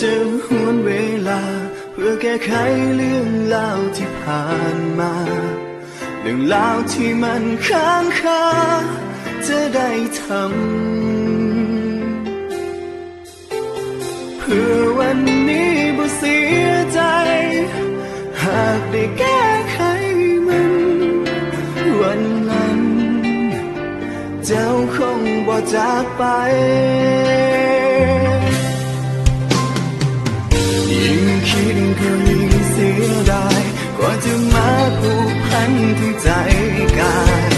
จะหวนเวลาเพื่อแก้ไขเรื่องราวที่ผ่านมาเรื่องราวที่มันค้างคาจะได้ทำเพื่อวันนี้บ่เสียใจหากได้แก้ไขมันวันนั้นเจ้าคงบ่จากไปยิ่งคิดก็ยิ่งเสียดายกว่าจะมาผูกพันถึงใจกาย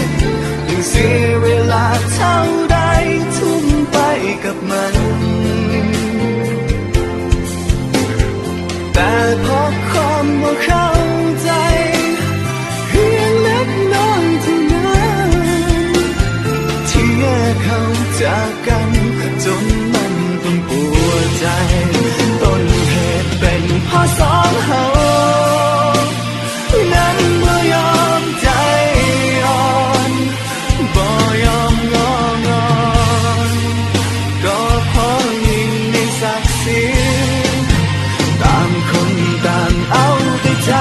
ยิ่งเสียเวลาเท่าใดทุ่มไปกับมันแต่เพราะความบ่เข้าใจเพียงเล็กน้อยเท่านั้นที่แยกเขาจากกันจนมันต้องปวดใจต้นเหตุเป็นเพราะสองเฮานั้นบ่ยอมใจอ่อนบ่ยอมงองอนก็เพราะยิ่งในศักดิ์ศรีต่างคนต่างเอาแต่ใจ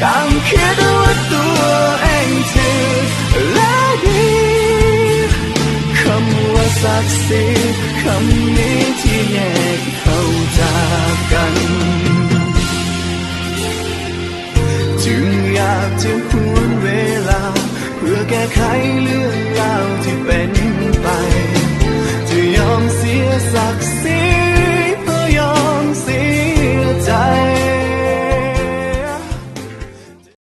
ต่างคิดว่าตัวเองถือและดีคำว่าศักดิ์ศรีคำนี้ที่แยกเขาจากกันจึงอยากจะหวนเวลาเพื่อแก้ไขเรื่องราวที่เป็น